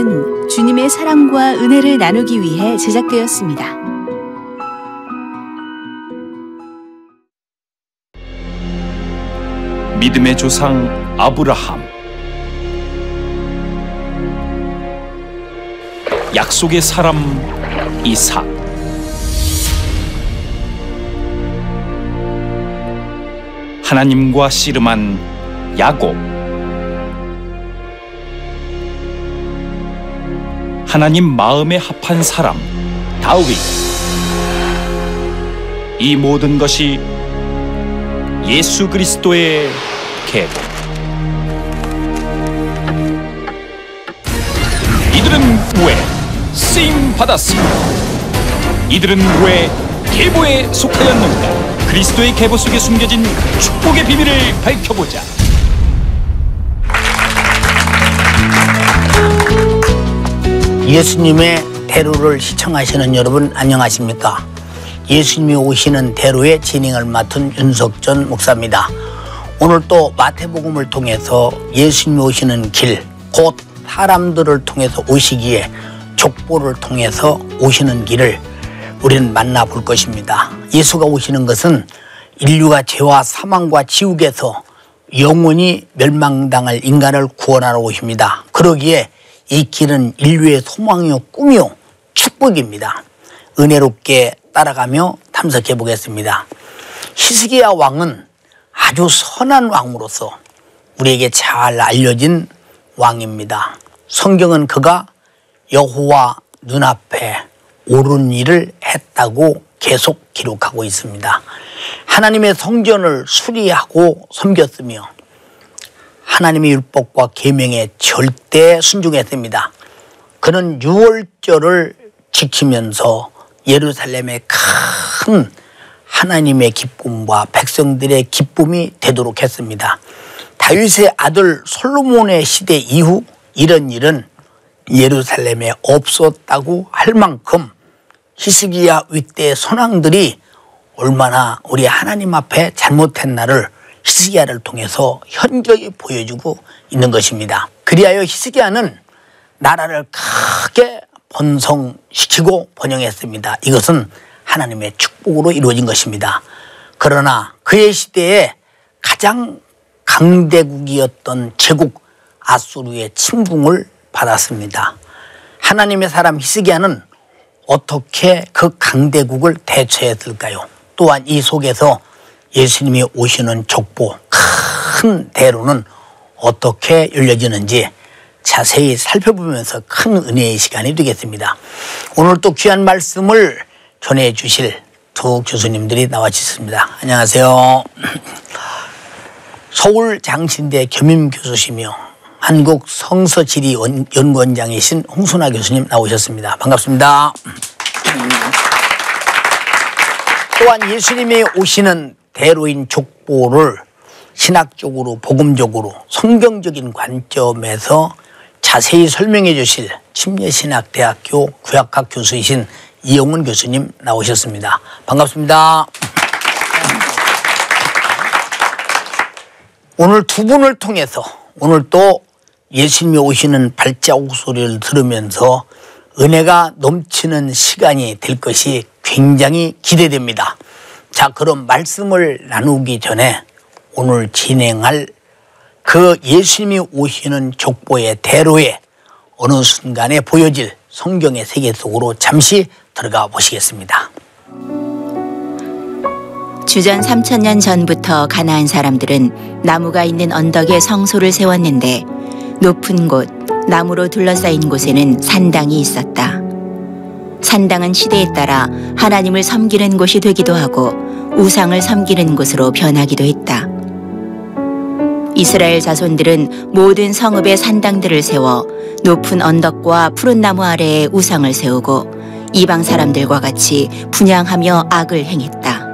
방송은 주님의 사랑과 은혜를 나누기 위해 제작되었습니다. 믿음의 조상 아브라함, 약속의 사람 이삭, 하나님과 씨름한 야곱, 하나님 마음에 합한 사람 다윗. 이 모든 것이 예수 그리스도의 계보. 이들은 왜 쓰임 받았습니다. 이들은 왜 계보에 속하였는가? 그리스도의 계보 속에 숨겨진 축복의 비밀을 밝혀보자. 예수님의 대로를 시청하시는 여러분 안녕하십니까? 예수님이 오시는 대로의 진행을 맡은 윤석전 목사입니다. 오늘 또 마태복음을 통해서 예수님이 오시는 길, 곧 사람들을 통해서 오시기에 족보를 통해서 오시는 길을 우리는 만나볼 것입니다. 예수가 오시는 것은 인류가 죄와 사망과 지옥에서 영원히 멸망당할 인간을 구원하러 오십니다. 그러기에 이 길은 인류의 소망이요 꿈이요 축복입니다. 은혜롭게 따라가며 탐색해 보겠습니다. 히스기야 왕은 아주 선한 왕으로서 우리에게 잘 알려진 왕입니다. 성경은 그가 여호와 눈앞에 옳은 일을 했다고 계속 기록하고 있습니다. 하나님의 성전을 수리하고 섬겼으며 하나님의 율법과 계명에 절대 순종했습니다. 그는 유월절을 지키면서 예루살렘의 큰 하나님의 기쁨과 백성들의 기쁨이 되도록 했습니다. 다윗의 아들 솔로몬의 시대 이후 이런 일은 예루살렘에 없었다고 할 만큼 히스기야 윗대 선왕들이 얼마나 우리 하나님 앞에 잘못했나를 히스기야를 통해서 현저히 보여주고 있는 것입니다. 그리하여 히스기야는 나라를 크게 번성시키고 번영했습니다. 이것은 하나님의 축복으로 이루어진 것입니다. 그러나 그의 시대에 가장 강대국이었던 제국 아수르의 침공을 받았습니다. 하나님의 사람 히스기야는 어떻게 그 강대국을 대처했을까요? 또한 이 속에서 예수님이 오시는 족보, 큰 대로는 어떻게 열려지는지 자세히 살펴보면서 큰 은혜의 시간이 되겠습니다. 오늘 또 귀한 말씀을 전해 주실 두 교수님들이 나와 주셨습니다. 안녕하세요. 서울 장신대 겸임 교수시며 한국 성서지리 연구원장이신 홍순아 교수님 나오셨습니다. 반갑습니다. 또한 예수님이 오시는 대로인 족보를 신학적으로 복음적으로 성경적인 관점에서 자세히 설명해 주실 침례신학대학교 구약학 교수이신 이영훈 교수님 나오셨습니다. 반갑습니다. 오늘 두 분을 통해서 오늘 또 예수님이 오시는 발자국 소리를 들으면서 은혜가 넘치는 시간이 될 것이 굉장히 기대됩니다. 자, 그럼 말씀을 나누기 전에 오늘 진행할 그 예수님이 오시는 족보의 대로에 어느 순간에 보여질 성경의 세계 속으로 잠시 들어가 보시겠습니다. 주전 3000년 전부터 가나안 사람들은 나무가 있는 언덕에 성소를 세웠는데 높은 곳, 나무로 둘러싸인 곳에는 산당이 있었다. 산당은 시대에 따라 하나님을 섬기는 곳이 되기도 하고 우상을 섬기는 곳으로 변하기도 했다. 이스라엘 자손들은 모든 성읍에 산당들을 세워 높은 언덕과 푸른 나무 아래에 우상을 세우고 이방 사람들과 같이 분향하며 악을 행했다.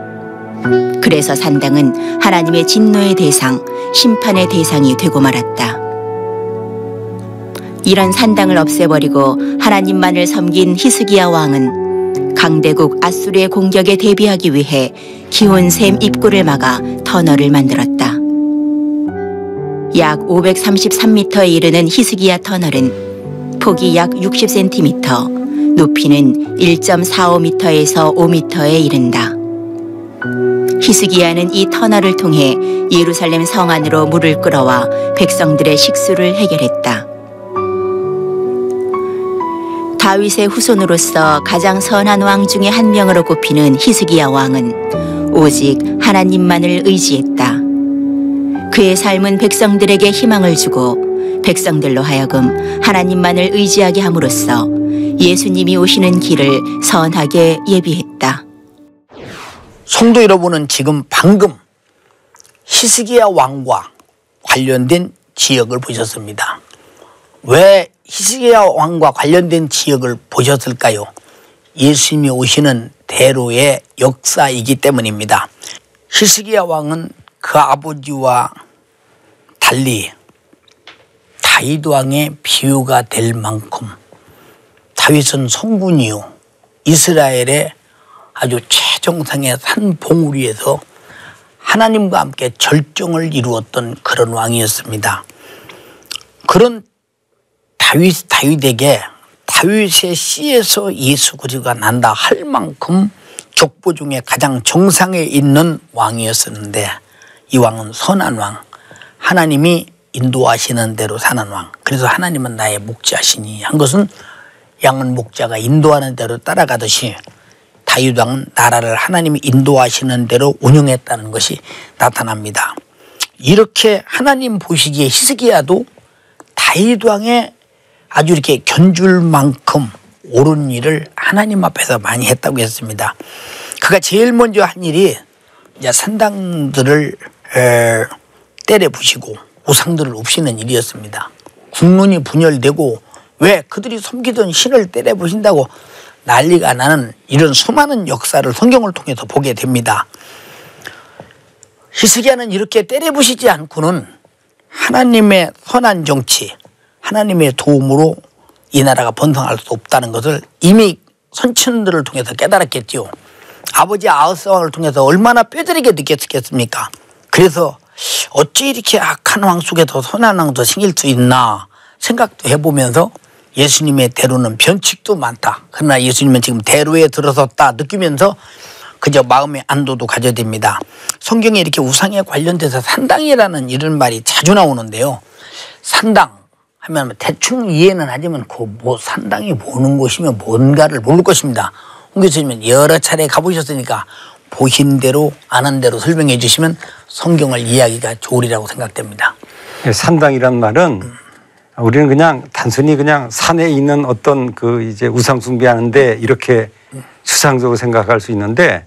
그래서 산당은 하나님의 진노의 대상, 심판의 대상이 되고 말았다. 이런 산당을 없애버리고 하나님만을 섬긴 히스기야 왕은 강대국 아수르의 공격에 대비하기 위해 기온샘 입구를 막아 터널을 만들었다. 약 533m에 이르는 히스기야 터널은 폭이 약 60cm, 높이는 1.45m에서 5m에 이른다. 히스기야는 이 터널을 통해 예루살렘 성 안으로 물을 끌어와 백성들의 식수를 해결했다. 다윗의 후손으로서 가장 선한 왕 중에 한 명으로 꼽히는 히스기야 왕은 오직 하나님만을 의지했다. 그의 삶은 백성들에게 희망을 주고 백성들로 하여금 하나님만을 의지하게 함으로써 예수님이 오시는 길을 선하게 예비했다. 성도 여러분은 지금 방금 히스기야 왕과 관련된 지역을 보셨습니다. 왜 히스기야 왕과 관련된 지역을 보셨을까요? 예수님이 오시는 대로의 역사이기 때문입니다. 히스기야 왕은 그 아버지와 달리 다윗 왕의 비유가 될 만큼 다윗은 성군이요 이스라엘의 아주 최정상의 산 봉우리에서 하나님과 함께 절정을 이루었던 그런 왕이었습니다. 그런 다윗에게 다윗의 씨에서 예수 그리스도가 난다 할 만큼 족보 중에 가장 정상에 있는 왕이었었는데 이 왕은 선한 왕, 하나님이 인도하시는 대로 사는 왕. 그래서 하나님은 나의 목자시니 한 것은 양은 목자가 인도하는 대로 따라가듯이 다윗 왕은 나라를 하나님이 인도하시는 대로 운영했다는 것이 나타납니다. 이렇게 하나님 보시기에 히스기야도 다윗 왕의 아주 이렇게 견줄 만큼 옳은 일을 하나님 앞에서 많이 했다고 했습니다. 그가 제일 먼저 한 일이 이제 산당들을 때려 부시고 우상들을 옵시는 일이었습니다. 국론이 분열되고 왜 그들이 섬기던 신을 때려 부신다고 난리가 나는 이런 수많은 역사를 성경을 통해서 보게 됩니다. 히스기야는 이렇게 때려 부시지 않고는 하나님의 선한 정치, 하나님의 도움으로 이 나라가 번성할 수 없다는 것을 이미 선천들을 통해서 깨달았겠죠. 아버지 아하스 왕을 통해서 얼마나 뼈저리게 느꼈겠습니까? 그래서 어찌 이렇게 악한 왕 속에서 선한 왕도 생길 수 있나 생각도 해보면서 예수님의 대로는 변칙도 많다. 그러나 예수님은 지금 대로에 들어섰다 느끼면서 그저 마음의 안도도 가져야 됩니다. 성경에 이렇게 우상에 관련돼서 산당이라는 이런 말이 자주 나오는데요. 산당 하면 대충 이해는 하지만 그 뭐 산당이 보는 곳이면 뭔가를 모를 것입니다. 홍 교수님은 여러 차례 가보셨으니까 보신 대로 아는 대로 설명해 주시면 성경을 이해하기가 좋으리라고 생각됩니다. 산당이란 말은 우리는 그냥 단순히 그냥 산에 있는 어떤 그 이제 우상 숭배하는데 이렇게 추상적으로 생각할 수 있는데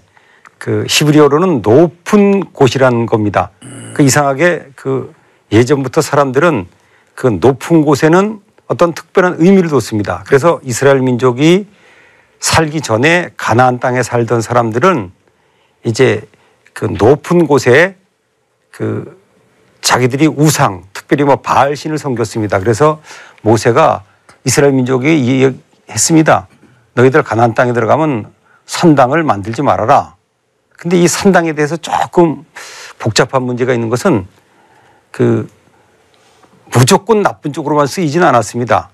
그 히브리어로는 높은 곳이라는 겁니다. 그 이상하게 그 예전부터 사람들은 그 높은 곳에는 어떤 특별한 의미를 뒀습니다. 그래서 이스라엘 민족이 살기 전에 가나안 땅에 살던 사람들은 이제 그 높은 곳에 그 자기들이 우상, 특별히 뭐 바알신을 섬겼습니다. 그래서 모세가 이스라엘 민족에게 이야기했습니다. 너희들 가나안 땅에 들어가면 산당을 만들지 말아라. 근데 이 산당에 대해서 조금 복잡한 문제가 있는 것은 그 무조건 나쁜 쪽으로만 쓰이지는 않았습니다.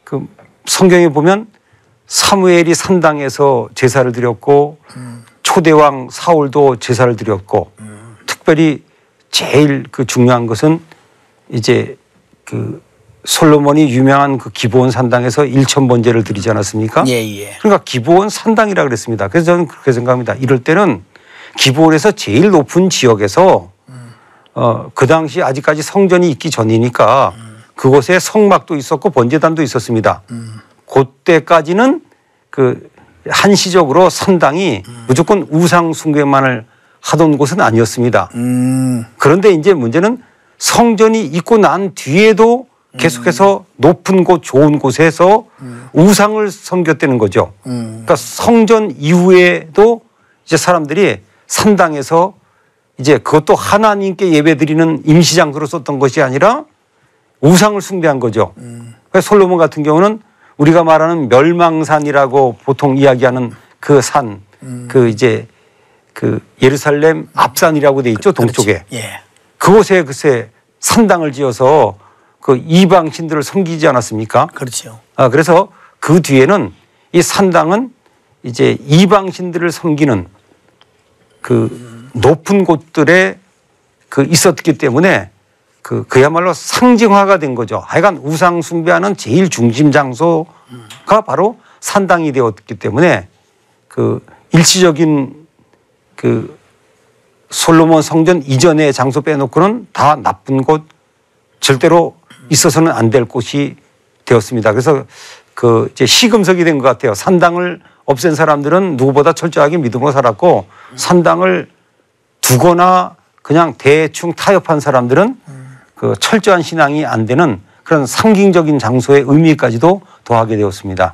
그 성경에 보면 사무엘이 산당에서 제사를 드렸고 초대왕 사울도 제사를 드렸고 특별히 제일 그 중요한 것은 이제 그 솔로몬이 유명한 그 기브온 산당에서 1000번제를 드리지 않았습니까? 예. 그러니까 기브온 산당이라 그랬습니다. 그래서 저는 그렇게 생각합니다. 이럴 때는 기브온에서 제일 높은 지역에서 그 당시 아직까지 성전이 있기 전이니까 그곳에 성막도 있었고 번제단도 있었습니다. 그때까지는 그 한시적으로 산당이 무조건 우상 숭배만을 하던 곳은 아니었습니다. 그런데 이제 문제는 성전이 있고 난 뒤에도 계속해서 높은 곳, 좋은 곳에서 우상을 섬겼다는 거죠. 그러니까 성전 이후에도 이제 사람들이 산당에서 이제 그것도 하나님께 예배드리는 임시장소로 썼던 것이 아니라 우상을 숭배한 거죠. 그래서 솔로몬 같은 경우는 우리가 말하는 멸망산이라고 보통 이야기하는 그 산, 그 이제 그 예루살렘 앞산이라고 돼 있죠, 동쪽에. 예. 그곳에 글쎄 산당을 지어서 그 이방신들을 섬기지 않았습니까? 그렇죠. 그래서 그 뒤에는 이 산당은 이제 이방신들을 섬기는 그 높은 곳들에 그 있었기 때문에 그야말로 상징화가 된 거죠. 하여간 우상 숭배하는 제일 중심 장소가 바로 산당이 되었기 때문에 그 일시적인 그 솔로몬 성전 이전의 장소 빼놓고는 다 나쁜 곳, 절대로 있어서는 안 될 곳이 되었습니다. 그래서 그 이제 시금석이 된 것 같아요. 산당을 없앤 사람들은 누구보다 철저하게 믿음으로 살았고 산당을 두거나 그냥 대충 타협한 사람들은 그 철저한 신앙이 안 되는 그런 상징적인 장소의 의미까지도 더하게 되었습니다.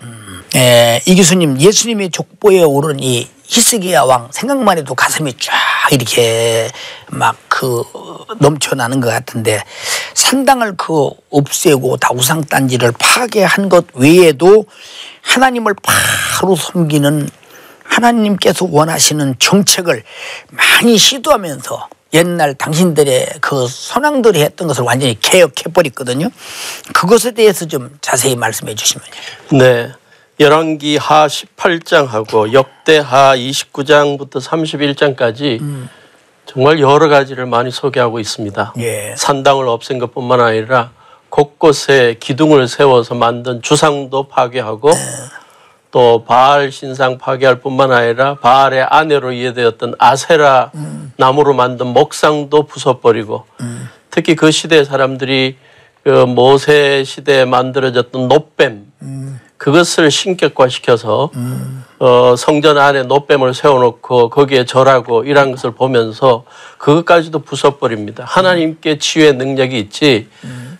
이 교수님, 예수님의 족보에 오른 이 히스기야 왕 생각만 해도 가슴이 쫙 이렇게 막 넘쳐나는 것 같은데, 산당을 없애고 다 우상단지를 파괴한 것 외에도 하나님을 바로 섬기는, 하나님께서 원하시는 정책을 많이 시도하면서 옛날 당신들의 그 선왕들이 했던 것을 완전히 개혁해버렸거든요. 그것에 대해서 좀 자세히 말씀해 주시면요. 네. 열왕기하 18장하고 역대하 29장부터 31장까지 정말 여러 가지를 많이 소개하고 있습니다. 예. 산당을 없앤 것뿐만 아니라 곳곳에 기둥을 세워서 만든 주상도 파괴하고 또 바알 신상 파괴할 뿐만 아니라 바알의 아내로 이해되었던 아세라 나무로 만든 목상도 부숴버리고 특히 그 시대 사람들이 그 모세 시대에 만들어졌던 놋뱀 그것을 신격화시켜서 성전 안에 놋뱀을 세워놓고 거기에 절하고 이런 것을 보면서 그것까지도 부숴버립니다. 하나님께 치유의 능력이 있지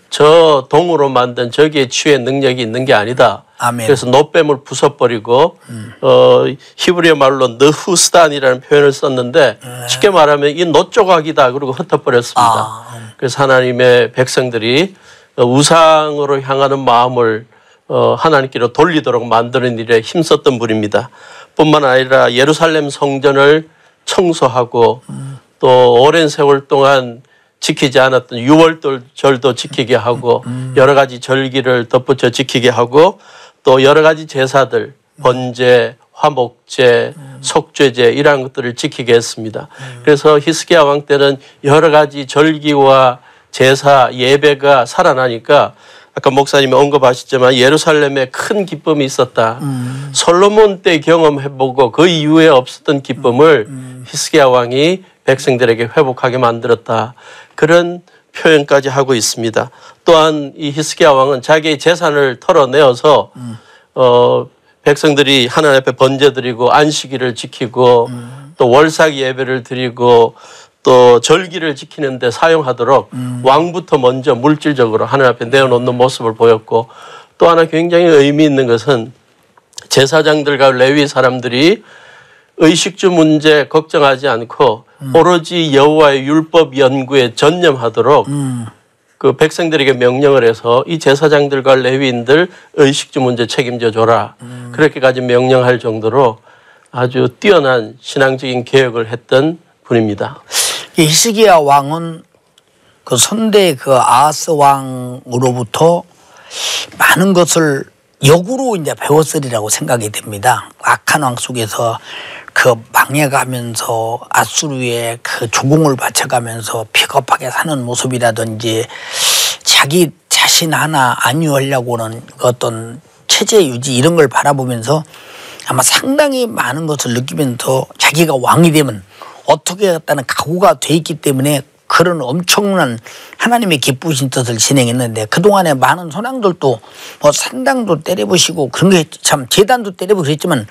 저 동으로 만든 저기에 치유의 능력이 있는 게 아니다. 아멘. 그래서 놋뱀을 부숴버리고 히브리어 말로 느후스단이라는 표현을 썼는데 쉽게 말하면 이 놋조각이다 그러고 흩어버렸습니다. 그래서 하나님의 백성들이 우상으로 향하는 마음을 하나님께로 돌리도록 만드는 일에 힘썼던 분입니다. 뿐만 아니라 예루살렘 성전을 청소하고 또 오랜 세월 동안 지키지 않았던 유월절도 지키게 하고 여러 가지 절기를 덧붙여 지키게 하고 또 여러 가지 제사들, 번제, 화목제, 속죄제 이러한 것들을 지키게 했습니다. 그래서 히스기야 왕 때는 여러 가지 절기와 제사, 예배가 살아나니까 아까 목사님이 언급하셨지만 예루살렘에 큰 기쁨이 있었다. 솔로몬 때 경험해보고 그 이후에 없었던 기쁨을 히스기야 왕이 백성들에게 회복하게 만들었다. 그런 표현까지 하고 있습니다. 또한 이 히스기야 왕은 자기의 재산을 털어내어서 백성들이 하나님 앞에 번제 드리고 안식일을 지키고 또 월삭 예배를 드리고 또 절기를 지키는 데 사용하도록 왕부터 먼저 물질적으로 하나님 앞에 내어놓는 모습을 보였고 또 하나 굉장히 의미 있는 것은 제사장들과 레위 사람들이 의식주 문제 걱정하지 않고 오로지 여호와의 율법 연구에 전념하도록 그 백성들에게 명령을 해서 이 제사장들과 레위인들 의식주 문제 책임져 줘라. 그렇게까지 명령할 정도로 아주 뛰어난 신앙적인 개혁을 했던 분입니다. 히스기야 왕은 그 선대 아하스 왕으로부터 많은 것을 역으로 이제 배웠으리라고 생각이 됩니다. 악한 왕 속에서 망해가면서 아수르에 조공을 바쳐가면서 비겁하게 사는 모습이라든지 자기 자신 하나 안위하려고는 어떤 체제 유지 이런 걸 바라보면서 아마 상당히 많은 것을 느끼면서 자기가 왕이 되면 어떻게 했다는 각오가 돼 있기 때문에 그런 엄청난 하나님의 기쁘신 뜻을 진행했는데 그동안에 많은 선왕들도 산당도 때려부시고 그런 게 참 제단도 때려부시고 했지만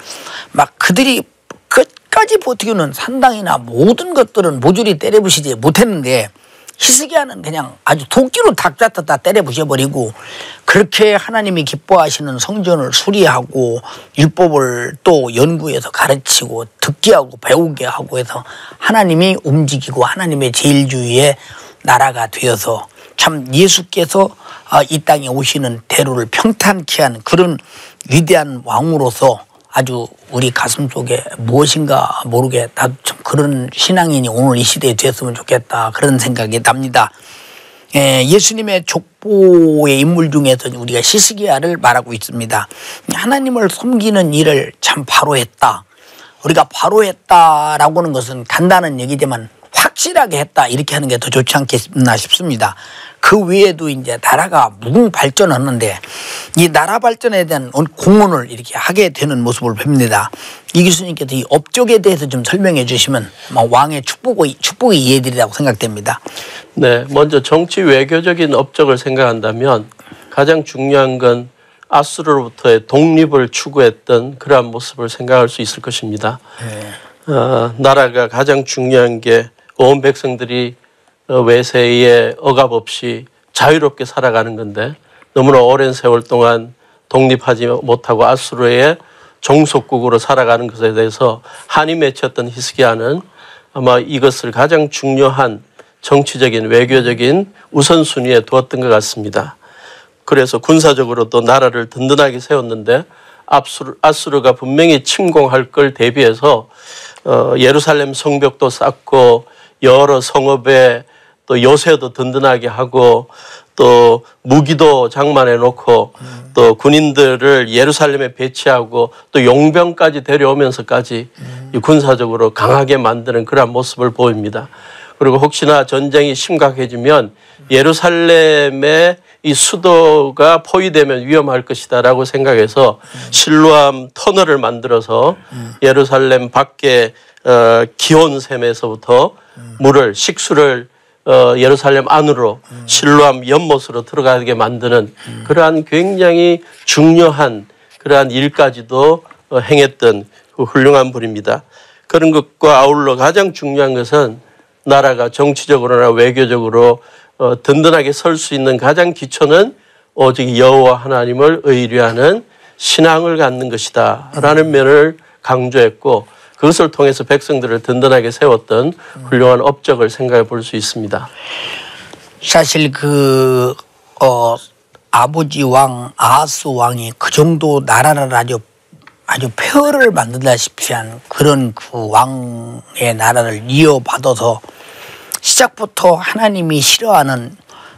막 그들이 끝까지 버티고는 산당이나 모든 것들은 모조리 때려부시지 못했는데 히스기야는 그냥 아주 도끼로 닭 잡다 때려부셔버리고 그렇게 하나님이 기뻐하시는 성전을 수리하고 율법을 또 연구해서 가르치고 듣게 하고 배우게 하고 해서 하나님이 움직이고 하나님의 제일주의의 나라가 되어서 참 예수께서 이 땅에 오시는 대로를 평탄케 한 그런 위대한 왕으로서 아주 우리 가슴 속에 무엇인가 모르게 나도 참 그런 신앙인이 오늘 이 시대에 됐으면 좋겠다 그런 생각이 납니다. 예수님의 족보의 인물 중에서 우리가 히스기야를 말하고 있습니다. 하나님을 섬기는 일을 참 바로 했다. 우리가 바로 했다라고 하는 것은 간단한 얘기지만 확실하게 했다 이렇게 하는 게 더 좋지 않겠나 싶습니다. 그 외에도 이제 나라가 무궁 발전하는데 이 나라 발전에 대한 공헌을 이렇게 하게 되는 모습을 봅니다. 이 교수님께서 이 업적에 대해서 좀 설명해 주시면 왕의 축복이 이해되리라고 생각됩니다. 네, 먼저 정치 외교적인 업적을 생각한다면 가장 중요한 건 아수르로부터의 독립을 추구했던 그러한 모습을 생각할 수 있을 것입니다. 나라가 가장 중요한 게 온 백성들이 외세에 억압 없이 자유롭게 살아가는 건데 너무나 오랜 세월 동안 독립하지 못하고 아수르의 종속국으로 살아가는 것에 대해서 한이 맺혔던 히스기야는 아마 이것을 가장 중요한 정치적인 외교적인 우선순위에 두었던 것 같습니다. 그래서 군사적으로도 나라를 든든하게 세웠는데 아수르가 분명히 침공할 걸 대비해서 예루살렘 성벽도 쌓고 여러 성읍에 또 요새도 든든하게 하고 또 무기도 장만해 놓고 또 군인들을 예루살렘에 배치하고 또 용병까지 데려오면서까지 군사적으로 강하게 만드는 그런 모습을 보입니다. 그리고 혹시나 전쟁이 심각해지면 예루살렘의 이 수도가 포위되면 위험할 것이다라고 생각해서 실로암 터널을 만들어서 예루살렘 밖에 기온샘에서부터 물을 식수를 예루살렘 안으로 실로암 연못으로 들어가게 만드는 그러한 굉장히 중요한 그러한 일까지도 행했던 그 훌륭한 분입니다. 그런 것과 아울러 가장 중요한 것은 나라가 정치적으로나 외교적으로 든든하게 설 수 있는 가장 기초는 오직 여호와 하나님을 의뢰하는 신앙을 갖는 것이다 라는 면을 강조했고 그것을 통해서 백성들을 든든하게 세웠던 훌륭한 업적을 생각해 볼 수 있습니다. 사실 아버지 왕 아하스 왕이 그 정도 나라를 아주 폐허를 만들다시피 한 그런 그 왕의 나라를 이어받아서 시작부터 하나님이 싫어하는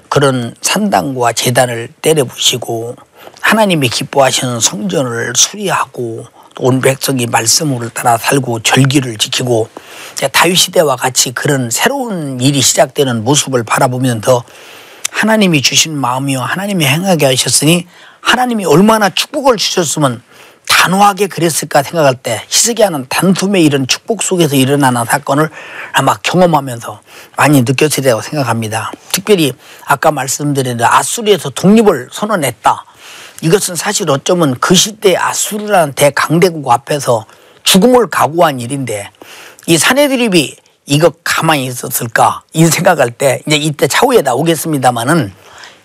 그런 산당과 제단을 때려부시고 하나님이 기뻐하시는 성전을 수리하고 온 백성이 말씀을 따라 살고 절기를 지키고 다윗 시대와 같이 그런 새로운 일이 시작되는 모습을 바라보면서 하나님이 주신 마음이요 하나님이 행하게 하셨으니 하나님이 얼마나 축복을 주셨으면 단호하게 그랬을까 생각할 때 히스기야는 단숨에 이런 축복 속에서 일어나는 사건을 아마 경험하면서 많이 느꼈으리라고 생각합니다. 특별히 아까 말씀드린 아수르에서 독립을 선언했다. 이것은 사실 어쩌면 그 시대 아수르라는 대강대국 앞에서 죽음을 각오한 일인데 이 사내드립이 이거 가만히 있었을까 이 생각할 때 이제 이때 차후에 나오겠습니다마는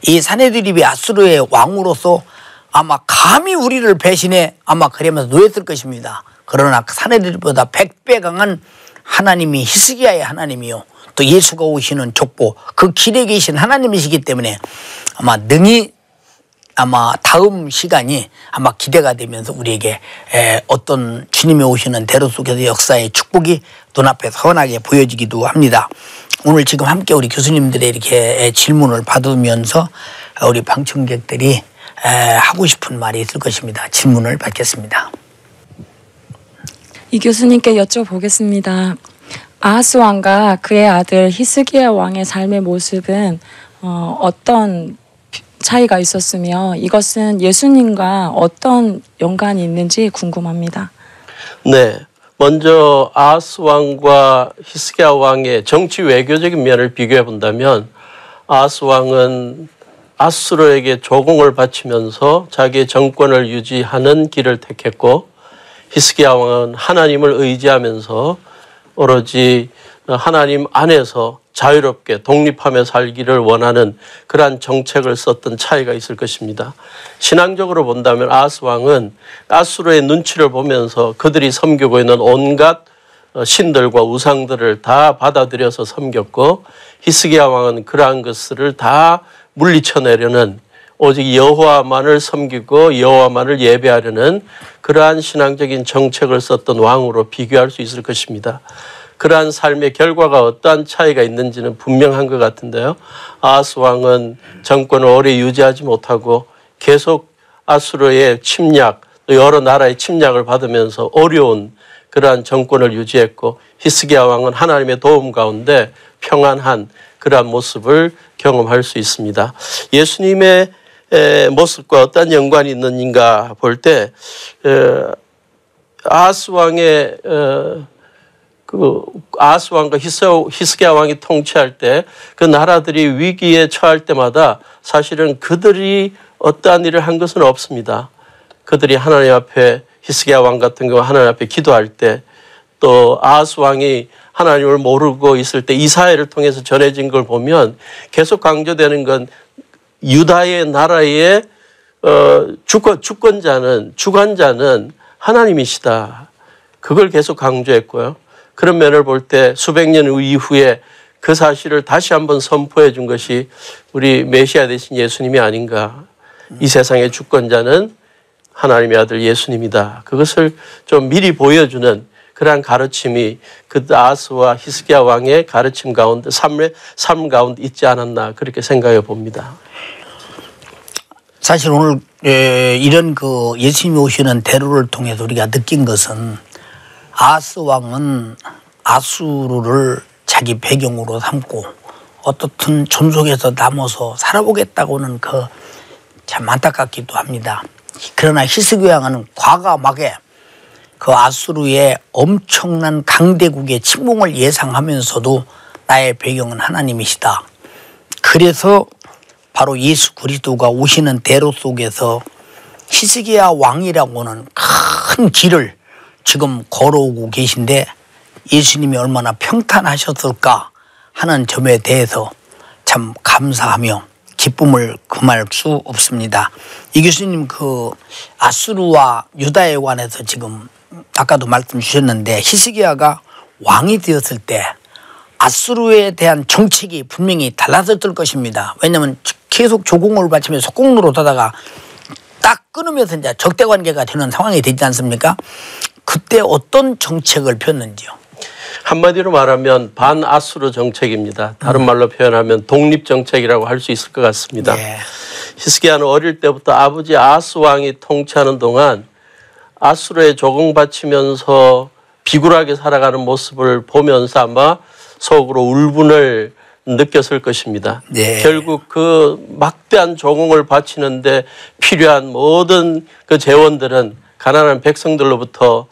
이 사내드립이 아수르의 왕으로서 아마 감히 우리를 배신해 아마 그러면서 노했을 것입니다. 그러나 사내들보다 100배 강한 하나님이 히스기야의 하나님이요 또 예수가 오시는 족보 그 길에 계신 하나님이시기 때문에 아마 능히 아마 다음 시간이 아마 기대가 되면서 우리에게 어떤 주님이 오시는 대로 속에서 역사의 축복이 눈앞에 선하게 보여지기도 합니다. 오늘 지금 함께 우리 교수님들의 이렇게 질문을 받으면서 우리 방청객들이 하고 싶은 말이 있을 것입니다. 질문을 받겠습니다. 이 교수님께 여쭤보겠습니다. 아하스 왕과 그의 아들 히스기야 왕의 삶의 모습은 어떤 차이가 있었으며 이것은 예수님과 어떤 연관이 있는지 궁금합니다. 네, 먼저 아하스 왕과 히스기야 왕의 정치 외교적인 면을 비교해 본다면 아하스 왕은 아수르에게 조공을 바치면서 자기의 정권을 유지하는 길을 택했고 히스기야 왕은 하나님을 의지하면서 오로지 하나님 안에서 자유롭게 독립하며 살기를 원하는 그러한 정책을 썼던 차이가 있을 것입니다. 신앙적으로 본다면 아하스 왕은 아수르의 눈치를 보면서 그들이 섬기고 있는 온갖 신들과 우상들을 다 받아들여서 섬겼고 히스기야 왕은 그러한 것들을 다 물리쳐내려는 오직 여호와만을 섬기고 여호와만을 예배하려는 그러한 신앙적인 정책을 썼던 왕으로 비교할 수 있을 것입니다. 그러한 삶의 결과가 어떠한 차이가 있는지는 분명한 것 같은데요. 아하스 왕은 정권을 오래 유지하지 못하고 계속 아수르의 침략, 또 여러 나라의 침략을 받으면서 어려운 그러한 정권을 유지했고, 히스기야 왕은 하나님의 도움 가운데 평안한 그러한 모습을 경험할 수 있습니다. 예수님의 모습과 어떤 연관이 있는가 볼 때 아하스 왕의 아하스 왕과 히스기야 왕이 통치할 때 그 나라들이 위기에 처할 때마다 사실은 그들이 어떠한 일을 한 것은 없습니다. 그들이 하나님 앞에, 히스기야 왕 같은 경우 하나님 앞에 기도할 때, 또 아하스 왕이 하나님을 모르고 있을 때 이사야를 통해서 전해진 걸 보면 계속 강조되는 건 유다의 나라의 주권자는, 주관자는 하나님이시다. 그걸 계속 강조했고요. 그런 면을 볼 때 수백 년 이후에 그 사실을 다시 한번 선포해 준 것이 우리 메시아 되신 예수님이 아닌가. 이 세상의 주권자는 하나님의 아들 예수님이다. 그것을 좀 미리 보여주는 그러한 가르침이 그 아하스와 히스기야 왕의 가르침 가운데, 삶 가운데 있지 않았나, 그렇게 생각해 봅니다. 사실 오늘 이런 그 예수님이 오시는 대로를 통해서 우리가 느낀 것은, 아하스 왕은 아수르를 자기 배경으로 삼고 어떻든 존속해서 남아서 살아보겠다고는 참 안타깝기도 합니다. 그러나 히스기야 왕은 과감하게 그 아수르의 엄청난 강대국의 침공을 예상하면서도 나의 배경은 하나님이시다. 그래서 바로 예수 그리스도가 오시는 대로 속에서 히스기야 왕이라고는 큰 길을 지금 걸어오고 계신데, 예수님이 얼마나 평탄하셨을까 하는 점에 대해서 참 감사하며 기쁨을 금할 수 없습니다. 이 교수님, 아수르와 유다에 관해서 지금 아까도 말씀 주셨는데, 히스기야가 왕이 되었을 때 아수르에 대한 정책이 분명히 달라졌을 것입니다. 왜냐하면 계속 조공을 바치면서 속공로로 하다가 딱 끊으면서 이제 적대 관계가 되는 상황이 되지 않습니까? 그때 어떤 정책을 폈는지요? 한마디로 말하면 반아수르 정책입니다. 다른 말로 표현하면 독립정책이라고 할 수 있을 것 같습니다. 네. 히스기야는 어릴 때부터 아버지 아하스 왕이 통치하는 동안 아수르에 조공바치면서 비굴하게 살아가는 모습을 보면서 아마 속으로 울분을 느꼈을 것입니다. 네. 결국 그 막대한 조공을 바치는데 필요한 모든 그 재원들은 가난한 백성들로부터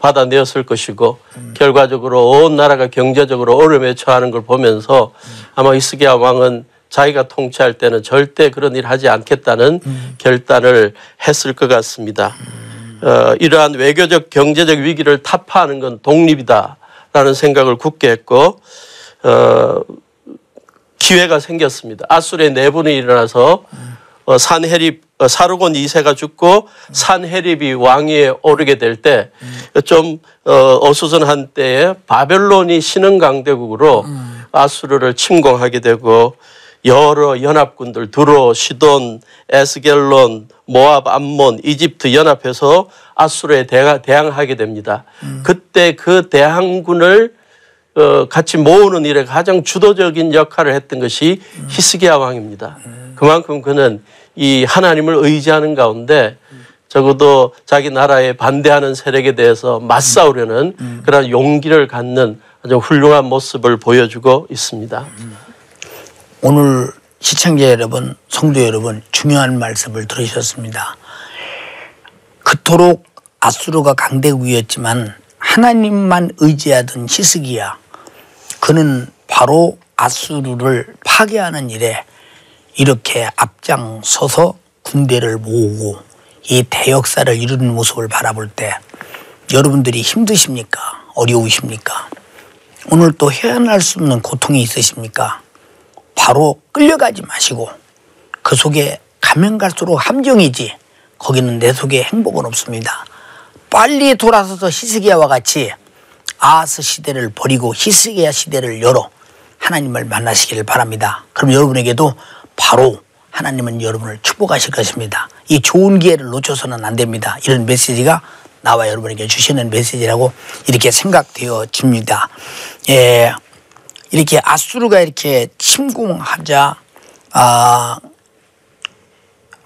받아내었을 것이고, 결과적으로 온 나라가 경제적으로 어려움에 처하는 걸 보면서 아마 히스기야 왕은 자기가 통치할 때는 절대 그런 일 하지 않겠다는 결단을 했을 것 같습니다. 이러한 외교적 경제적 위기를 타파하는 건 독립이다라는 생각을 굳게 했고, 기회가 생겼습니다. 아수르의 내분이 일어나서 사르곤 2세가 죽고 산헤립이 왕위에 오르게 될 때 좀 어수선한 때에 바벨론이 신흥 강대국으로 아수르를 침공하게 되고, 여러 연합군들 두로, 시돈, 에스겔론, 모압, 암몬, 이집트 연합해서 아수르에 대항하게 됩니다. 그때 그 대항군을 같이 모으는 일에 가장 주도적인 역할을 했던 것이 히스기야 왕입니다. 그만큼 그는 이 하나님을 의지하는 가운데 적어도 자기 나라에 반대하는 세력에 대해서 맞싸우려는 그런 용기를 갖는 아주 훌륭한 모습을 보여주고 있습니다. 오늘 시청자 여러분, 성도 여러분, 중요한 말씀을 들으셨습니다. 그토록 아수르가 강대국이었지만 하나님만 의지하던 히스기야, 그는 바로 아수르를 파괴하는 일에 이렇게 앞장서서 군대를 모으고 이 대역사를 이루는 모습을 바라볼 때 여러분들이 힘드십니까? 어려우십니까? 오늘 또 헤아날 수 없는 고통이 있으십니까? 바로 끌려가지 마시고, 그 속에 가면 갈수록 함정이지 거기는 내 속에 행복은 없습니다. 빨리 돌아서서 히스기야와 같이 아하스 시대를 버리고 히스기야 시대를 열어 하나님을 만나시기를 바랍니다. 그럼 여러분에게도 바로 하나님은 여러분을 축복하실 것입니다. 이 좋은 기회를 놓쳐서는 안 됩니다. 이런 메시지가 나와 여러분에게 주시는 메시지라고 이렇게 생각되어집니다. 예, 이렇게 아수르가 이렇게 침공하자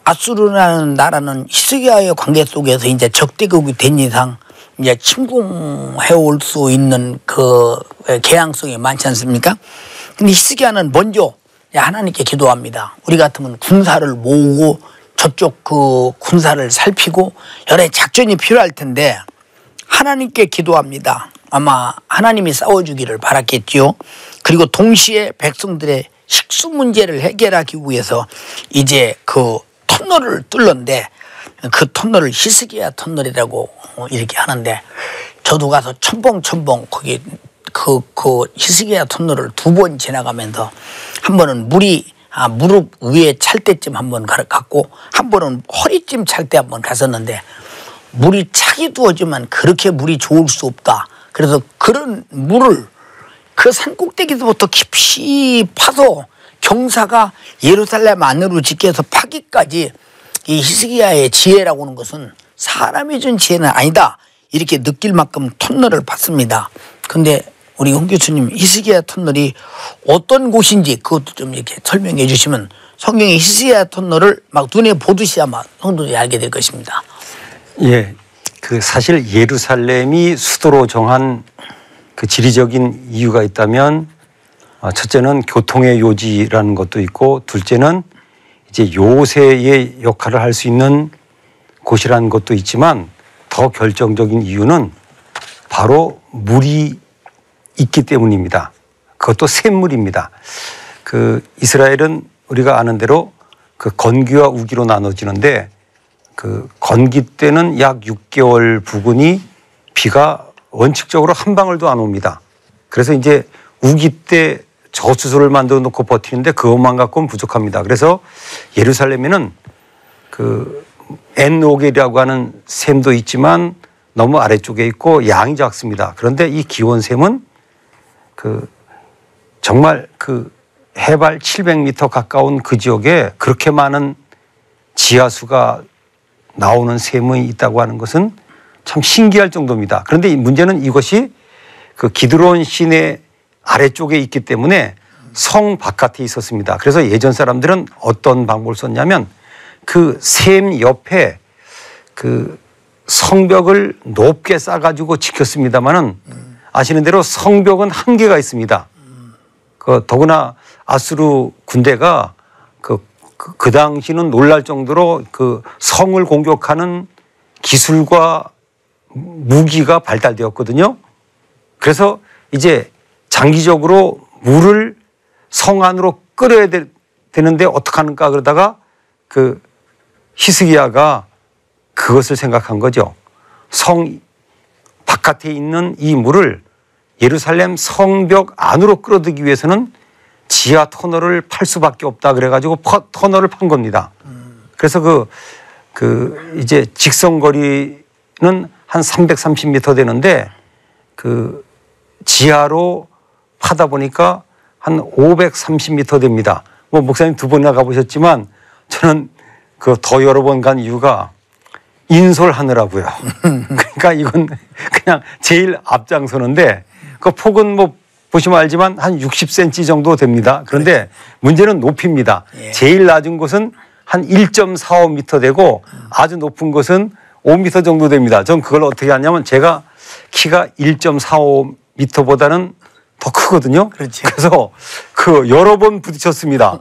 아수르라는 나라는 히스기야의 관계 속에서 이제 적대국이 된 이상 이제 침공해 올 수 있는 그 개양성이 많지 않습니까? 근데 히스기야는 먼저 하나님께 기도합니다. 우리 같으면 군사를 모으고 저쪽 그 군사를 살피고 여러 작전이 필요할 텐데 하나님께 기도합니다. 아마 하나님이 싸워주기를 바랐겠지요. 그리고 동시에 백성들의 식수 문제를 해결하기 위해서 이제 그 터널을 뚫는데 그 터널을 히스기야 터널이라고 이렇게 하는데 저도 가서 첨벙첨벙 거기 그 히스기야 터널을 2번 지나가면서 한 번은 무릎 위에 찰 때쯤 한 번 갔고 한 번은 허리쯤 찰 때 한 번 갔었는데 물이 차기도 하지만 그렇게 물이 좋을 수 없다. 그래서 그런 물을 그 산꼭대기부터 깊이 파서 경사가 예루살렘 안으로 직계해서 파기까지 이 히스기야의 지혜라고 하는 것은 사람이 준 지혜는 아니다. 이렇게 느낄 만큼 터널을 팠습니다. 근데 우리 홍 교수님 히스기야 터널이 어떤 곳인지 그것도 좀 이렇게 설명해 주시면 성경의 히스기야 터널을 막 눈에 보듯이 아마 성도들이 알게 될 것입니다. 예, 그 사실 예루살렘이 수도로 정한 그 지리적인 이유가 있다면 첫째는 교통의 요지라는 것도 있고 둘째는 이제 요새의 역할을 할 수 있는 곳이라는 것도 있지만 더 결정적인 이유는 바로 물이 있기 때문입니다. 그것도 샘물입니다. 그 이스라엘은 우리가 아는 대로 그 건기와 우기로 나눠지는데 그 건기 때는 약 6개월 부근이 비가 원칙적으로 한 방울도 안 옵니다. 그래서 이제 우기 때 저수소를 만들어 놓고 버티는데 그것만 갖고는 부족합니다. 그래서 예루살렘에는 그 엔로겔이라고 하는 샘도 있지만 너무 아래쪽에 있고 양이 작습니다. 그런데 이 기원샘은 그 정말 그 해발 700m 가까운 그 지역에 그렇게 많은 지하수가 나오는 샘이 있다고 하는 것은 참 신기할 정도입니다. 그런데 이 문제는 이것이 그 기드론 시내 아래쪽에 있기 때문에 성 바깥에 있었습니다. 그래서 예전 사람들은 어떤 방법을 썼냐면 그 샘 옆에 그 성벽을 높게 쌓아가지고 지켰습니다만은 아시는 대로 성벽은 한계가 있습니다. 그 더구나 아수르 군대가 그 당시는 놀랄 정도로 그 성을 공격하는 기술과 무기가 발달되었거든요. 그래서 이제 장기적으로 물을 성 안으로 끌어야 되는데 어떡하는가 그러다가 그 히스기야가 그것을 생각한 거죠. 성 바깥에 있는 이 물을 예루살렘 성벽 안으로 끌어들이기 위해서는 지하 터널을 팔 수밖에 없다 그래가지고 터널을 판 겁니다. 그래서 이제 직선거리는 한 330m 되는데 그 지하로 파다 보니까 한 530m 됩니다. 뭐 목사님 2번이나 가보셨지만 저는 그 더 여러 번 간 이유가 인솔하느라고요. 그러니까 이건 그냥 제일 앞장서는데 그 폭은 뭐 보시면 알지만 한 60cm 정도 됩니다. 그런데 문제는 높이입니다. 제일 낮은 곳은 한 1.45m 되고 아주 높은 곳은 5m 정도 됩니다. 전 그걸 어떻게 하냐면 제가 키가 1.45m보다는 더 크거든요. 그렇지. 그래서 그 여러 번 부딪혔습니다.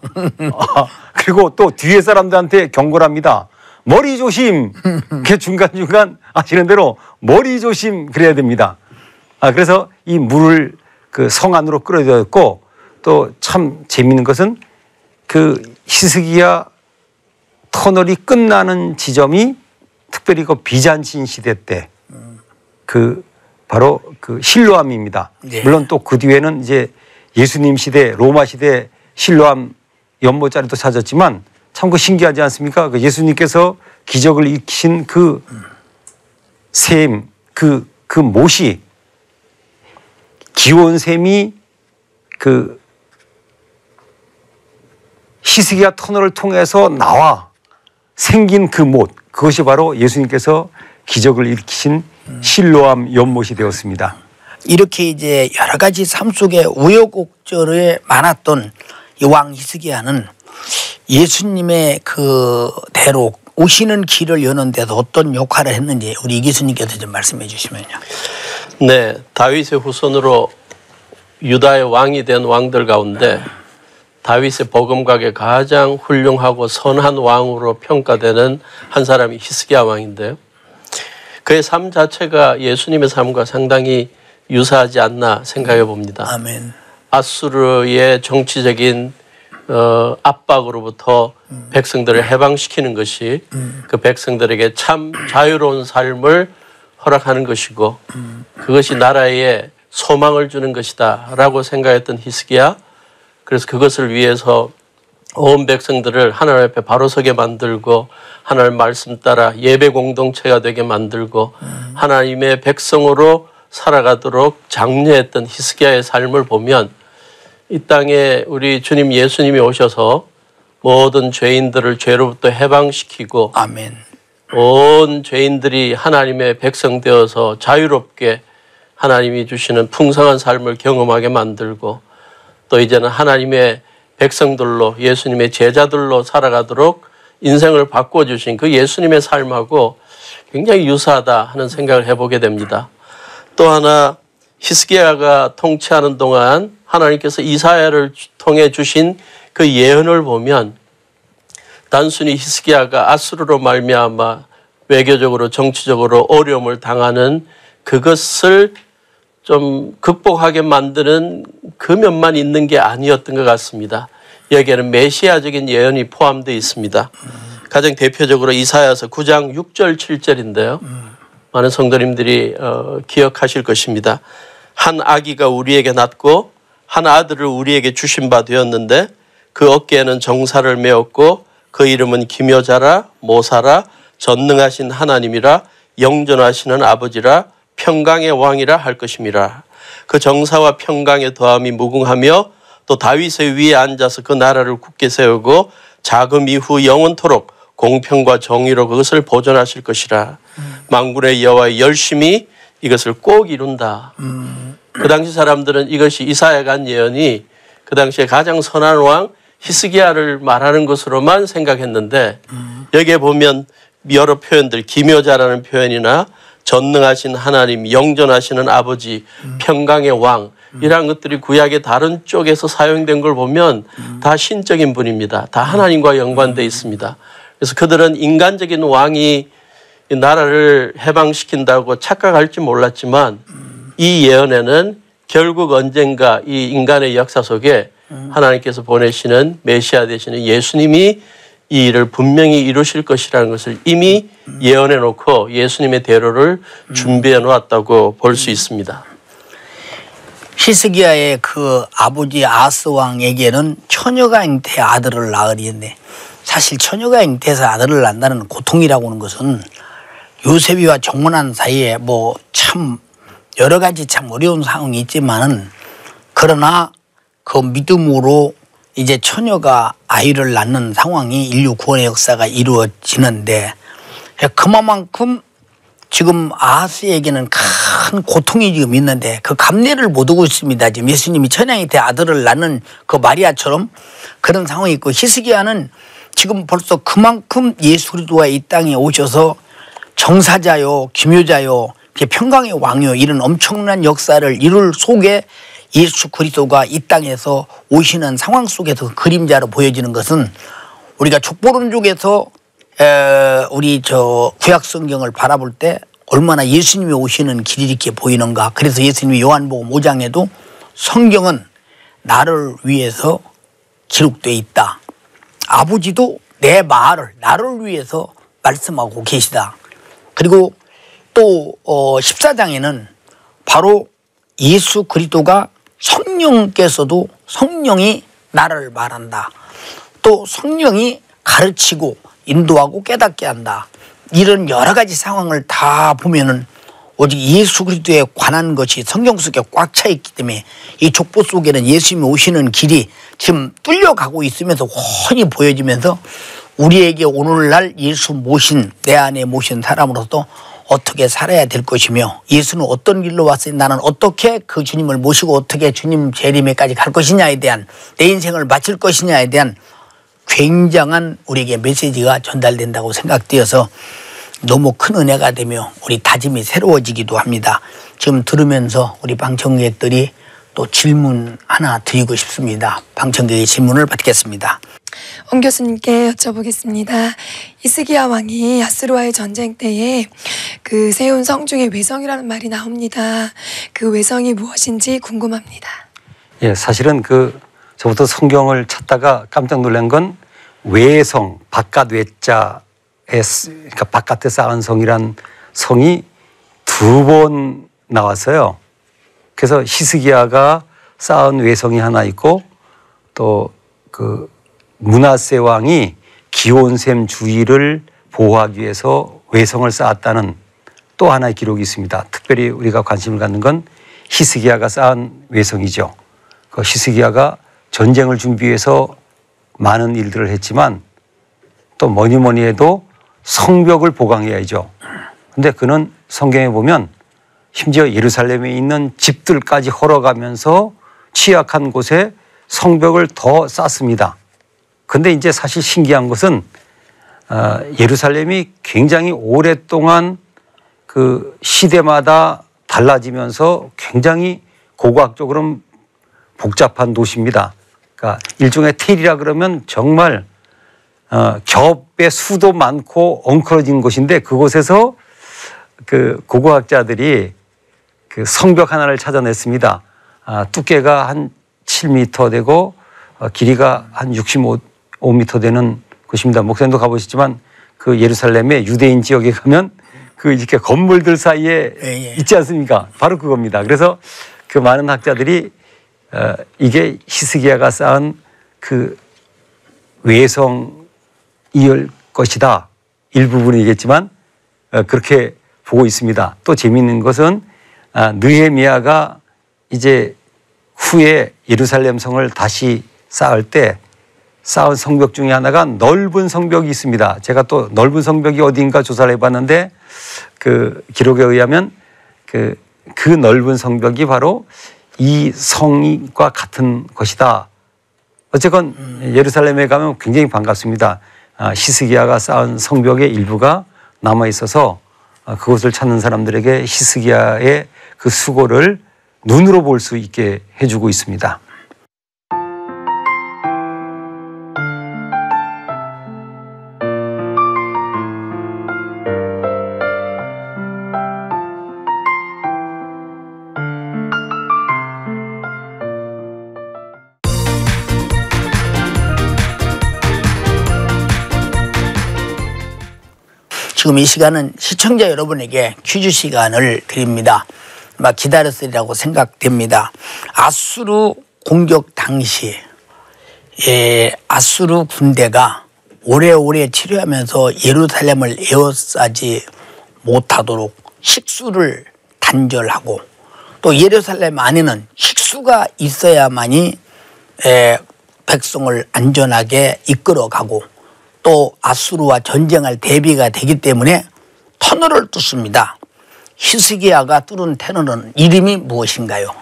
그리고 또 뒤에 사람들한테 경고를 합니다. 머리 조심. 이렇게 중간중간 아시는 대로 머리 조심 그래야 됩니다. 그래서 이 물을 그 성 안으로 끌어들였고 또 참 재미있는 것은 그 히스기야 터널이 끝나는 지점이 특별히 그 비잔틴 시대 때 그 바로 그 실로암입니다. 네. 물론 또 그 뒤에는 이제 예수님 시대 로마 시대 실로암 연못자리도 찾았지만 참 그 신기하지 않습니까? 그 예수님께서 기적을 일으키신 그 샘, 그 못이 기온샘이 그 히스기야 터널을 통해서 나와 생긴 그 못, 그것이 바로 예수님께서 기적을 일으키신 실로암 연못이 되었습니다. 이렇게 이제 여러 가지 삶 속에 우여곡절에 많았던 이 왕 히스기야는 예수님의 그 대로 오시는 길을 여는 데서 어떤 역할을 했는지 우리 이 교수님께서 좀 말씀해 주시면요. 네, 다윗의 후손으로 유다의 왕이 된 왕들 가운데 다윗의 버금가게 가장 훌륭하고 선한 왕으로 평가되는 한 사람이 히스기야 왕인데요. 그의 삶 자체가 예수님의 삶과 상당히 유사하지 않나 생각해 봅니다. 아멘. 아수르의 정치적인 압박으로부터 백성들을 해방시키는 것이 그 백성들에게 참 자유로운 삶을 허락하는 것이고 그것이 나라에 소망을 주는 것이다 라고 생각했던 히스기야. 그래서 그것을 위해서 온 백성들을 하나님 앞에 바로 서게 만들고 하나님 말씀 따라 예배 공동체가 되게 만들고 하나님의 백성으로 살아가도록 장려했던 히스기야의 삶을 보면 이 땅에 우리 주님 예수님이 오셔서 모든 죄인들을 죄로부터 해방시키고 아멘. 온 죄인들이 하나님의 백성 되어서 자유롭게 하나님이 주시는 풍성한 삶을 경험하게 만들고 또 이제는 하나님의 백성들로 예수님의 제자들로 살아가도록 인생을 바꿔주신 그 예수님의 삶하고 굉장히 유사하다 하는 생각을 해보게 됩니다. 또 하나 히스기야가 통치하는 동안 하나님께서 이사야를 통해 주신 그 예언을 보면 단순히 히스기야가 아수르로 말미암아 외교적으로 정치적으로 어려움을 당하는 그것을 좀 극복하게 만드는 그 면만 있는 게 아니었던 것 같습니다. 여기에는 메시아적인 예언이 포함되어 있습니다. 가장 대표적으로 이사야서 9장 6절 7절인데요. 많은 성도님들이 기억하실 것입니다. 한 아기가 우리에게 낳고 한 아들을 우리에게 주신 바 되었는데 그 어깨에는 정사를 메었고 그 이름은 기묘자라 모사라 전능하신 하나님이라 영존하시는 아버지라 평강의 왕이라 할 것임이라. 그 정사와 평강의 더함이 무궁하며 또 다윗의 위에 앉아서 그 나라를 굳게 세우고 자금 이후 영원토록 공평과 정의로 그것을 보존하실 것이라. 만군의 여호와의 열심히 이것을 꼭 이룬다. 그 당시 사람들은 이것이 이사야가 한 예언이 그 당시에 가장 선한 왕 히스기야를 말하는 것으로만 생각했는데 여기에 보면 여러 표현들 기묘자라는 표현이나 전능하신 하나님, 영존하시는 아버지, 평강의 왕 이러한 것들이 구약의 다른 쪽에서 사용된 걸 보면 다 신적인 분입니다. 다 하나님과 연관되어 있습니다. 그래서 그들은 인간적인 왕이 이 나라를 해방시킨다고 착각할지 몰랐지만 이 예언에는 결국 언젠가 이 인간의 역사 속에 하나님께서 보내시는 메시아 되시는 예수님이 이 일을 분명히 이루실 것이라는 것을 이미 예언해 놓고 예수님의 대로를 준비해 놓았다고 볼 수 있습니다. 히스기야의 그 아버지 아스 왕에게는 처녀가 잉태 아들을 낳으리는데 사실 처녀가 잉태해서 아들을 낳는다는 고통이라고 하는 것은 요셉이와 정원한 사이에 뭐 참 여러 가지 참 어려운 상황이 있지만은 그러나 그 믿음으로 이제 처녀가 아이를 낳는 상황이 인류 구원의 역사가 이루어지는데 그만큼 지금 아하스에게는 큰 고통이 지금 있는데 그 감내를 못 하고 있습니다. 지금 예수님이 천양이 돼 아들을 낳는 그 마리아처럼 그런 상황이 있고 히스기야는 지금 벌써 그만큼 예수 그리스도가 이 땅에 오셔서 정사자요, 기묘자요, 평강의 왕이요 이런 엄청난 역사를 이룰 속에 예수 그리스도가 이 땅에서 오시는 상황 속에서 그림자로 보여지는 것은 우리가 족보론족에서 우리 저 구약 성경을 바라볼 때 얼마나 예수님이 오시는 길이 이렇게 보이는가. 그래서 예수님이 요한복음 5장에도 성경은 나를 위해서 기록되어 있다. 아버지도 내 말을 나를 위해서 말씀하고 계시다. 그리고 또 14장에는 바로 예수 그리스도가 성령께서도 성령이 나를 말한다. 또 성령이 가르치고 인도하고 깨닫게 한다. 이런 여러 가지 상황을 다 보면은 오직 예수 그리스도에 관한 것이 성경 속에 꽉 차 있기 때문에 이 족보 속에는 예수님이 오시는 길이 지금 뚫려가고 있으면서 훤히 보여지면서 우리에게 오늘날 예수 모신 내 안에 모신 사람으로서 어떻게 살아야 될 것이며 예수는 어떤 길로 왔으니 나는 어떻게 그 주님을 모시고 어떻게 주님 재림에까지 갈 것이냐에 대한 내 인생을 마칠 것이냐에 대한 굉장한 우리에게 메시지가 전달된다고 생각되어서 너무 큰 은혜가 되며 우리 다짐이 새로워지기도 합니다. 지금 들으면서 우리 방청객들이 또 질문 하나 드리고 싶습니다. 방청객의 질문을 받겠습니다. 원 교수님께 여쭤보겠습니다. 히스기야 왕이 아수르와의 전쟁 때에 그 세운 성 중에 외성이라는 말이 나옵니다. 그 외성이 무엇인지 궁금합니다. 예, 사실은 저부터 성경을 찾다가 깜짝 놀란 건 외성, 바깥 외자에, 그러니까 바깥에 쌓은 성이란 성이 2번 나왔어요. 그래서 히스기야가 쌓은 외성이 하나 있고 또 므낫세 왕이 기온셈 주위를 보호하기 위해서 외성을 쌓았다는 또 하나의 기록이 있습니다. 특별히 우리가 관심을 갖는 건 히스기야가 쌓은 외성이죠. 그 히스기야가 전쟁을 준비해서 많은 일들을 했지만 또 뭐니 해도 성벽을 보강해야죠. 근데 그는 성경에 보면 심지어 예루살렘에 있는 집들까지 헐어가면서 취약한 곳에 성벽을 더 쌓습니다. 근데 이제 사실 신기한 것은 예루살렘이 굉장히 오랫동안 그 시대마다 달라지면서 굉장히 고고학적으로는 복잡한 도시입니다. 그러니까 일종의 텔이라 그러면 정말 겹의 수도 많고 엉클어진 곳인데 그곳에서 그 고고학자들이 그 성벽 하나를 찾아냈습니다. 두께가 한 7m 되고 길이가 한 65m 되는 곳입니다. 목사님도 가보시지만 그 예루살렘의 유대인 지역에 가면 그 이렇게 건물들 사이에 있지 않습니까? 바로 그겁니다. 그래서 그 많은 학자들이 이게 히스기야가 쌓은 그 외성이을 것이다. 일부분이겠지만 그렇게 보고 있습니다. 또 재미있는 것은 느헤미야가 이제 후에 예루살렘 성을 다시 쌓을 때 쌓은 성벽 중에 하나가 넓은 성벽이 있습니다. 제가 또 넓은 성벽이 어디인가 조사를 해봤는데 그 기록에 의하면 그 넓은 성벽이 바로 이 성과 같은 것이다. 어쨌건 예루살렘에 가면 굉장히 반갑습니다. 히스기야가 쌓은 성벽의 일부가 남아 있어서 그것을 찾는 사람들에게 히스기야의 그 수고를 눈으로 볼 수 있게 해주고 있습니다. 지금 이 시간은 시청자 여러분에게 퀴즈 시간을 드립니다. 막 기다렸으리라고 생각됩니다. 아수르 공격 당시 아수르 군대가 오래오래 치료하면서 예루살렘을 에워싸지 못하도록 식수를 단절하고 또 예루살렘 안에는 식수가 있어야만이 백성을 안전하게 이끌어가고 또 아수르와 전쟁할 대비가 되기 때문에 터널을 뚫습니다. 히스기야가 뚫은 터널은 이름이 무엇인가요?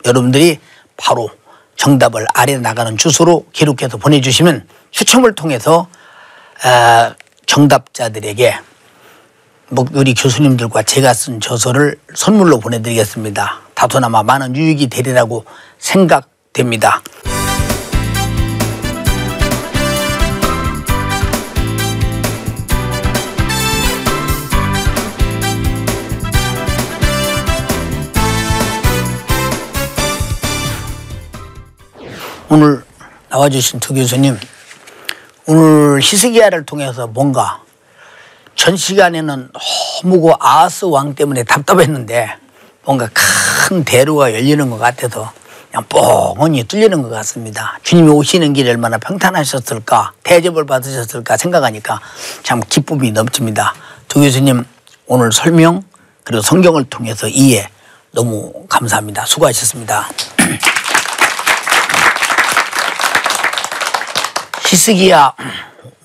여러분들이 바로 정답을 아래 나가는 주소로 기록해서 보내주시면 추첨을 통해서 정답자들에게 우리 교수님들과 제가 쓴 저서를 선물로 보내드리겠습니다. 다소나마 많은 유익이 되리라고 생각됩니다. 오늘 나와주신 두 교수님, 오늘 히스기야를 통해서 뭔가 전 시간에는 너무 그 아하스 왕 때문에 답답했는데 뭔가 큰 대로가 열리는 것 같아서 그냥 뻥하니 뚫리는 것 같습니다. 주님이 오시는 길이 얼마나 평탄하셨을까, 대접을 받으셨을까 생각하니까 참 기쁨이 넘칩니다. 두 교수님 오늘 설명 그리고 성경을 통해서 이해 너무 감사합니다. 수고하셨습니다. 히스기야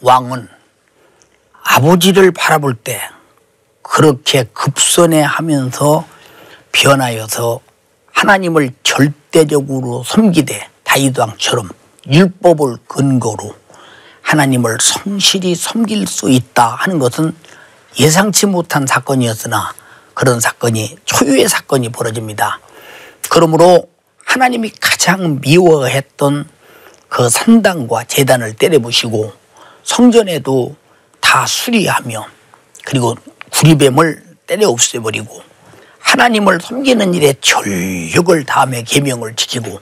왕은 아버지를 바라볼 때 그렇게 급선회하면서 변하여서 하나님을 절대적으로 섬기되 다윗 왕처럼 율법을 근거로 하나님을 성실히 섬길 수 있다 하는 것은 예상치 못한 사건이었으나 그런 사건이 초유의 사건이 벌어집니다. 그러므로 하나님이 가장 미워했던 그 산당과 제단을 때려부시고 성전에도 다 수리하며 그리고 구리뱀을 때려 없애버리고 하나님을 섬기는 일에 전력을 다하며 계명을 지키고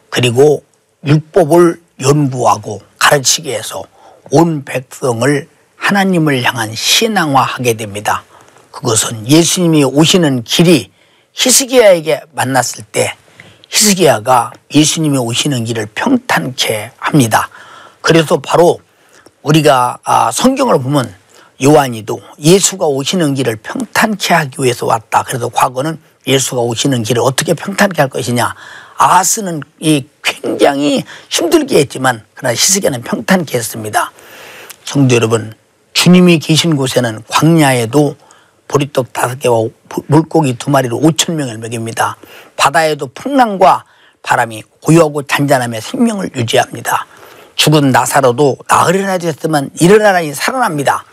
그리고 율법을 연구하고 가르치게 해서 온 백성을 하나님을 향한 신앙화하게 됩니다. 그것은 예수님이 오시는 길이 히스기야에게 만났을 때 히스기야가 예수님이 오시는 길을 평탄케 합니다. 그래서 바로 우리가 성경을 보면 요한이도 예수가 오시는 길을 평탄케 하기 위해서 왔다. 그래서 과거는 예수가 오시는 길을 어떻게 평탄케 할 것이냐. 아하스는 굉장히 힘들게 했지만 그러나 히스기야는 평탄케 했습니다. 성도 여러분, 주님이 계신 곳에는 광야에도 보리떡 5개와 물고기 2마리로 5,000명을 먹입니다. 바다에도 풍랑과 바람이 고요하고 잔잔하며 생명을 유지합니다. 죽은 나사로도 나으려나 됐으면 일어나라니 살아납니다.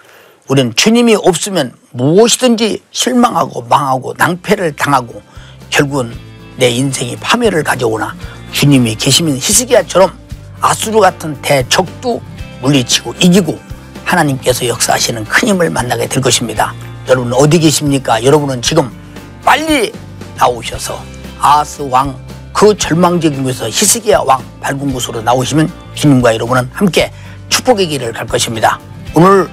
우리는 주님이 없으면 무엇이든지 실망하고 망하고 낭패를 당하고 결국은 내 인생이 파멸을 가져오나 주님이 계시면 히스기야처럼 아수르 같은 대적도 물리치고 이기고 하나님께서 역사하시는 큰 힘을 만나게 될 것입니다. 여러분 어디 계십니까? 여러분은 지금 빨리 나오셔서 아하스 왕 그 절망적인 곳에서 히스기야 왕 밝은 곳으로 나오시면 주님과 여러분은 함께 축복의 길을 갈 것입니다. 오늘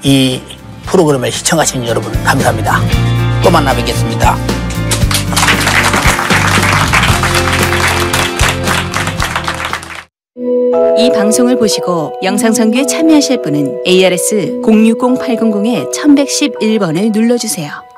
이 프로그램을 시청하신 여러분 감사합니다. 또 만나 뵙겠습니다. 이 방송을 보시고 영상선교에 참여하실 분은 ARS 060-800-1111번을 눌러주세요.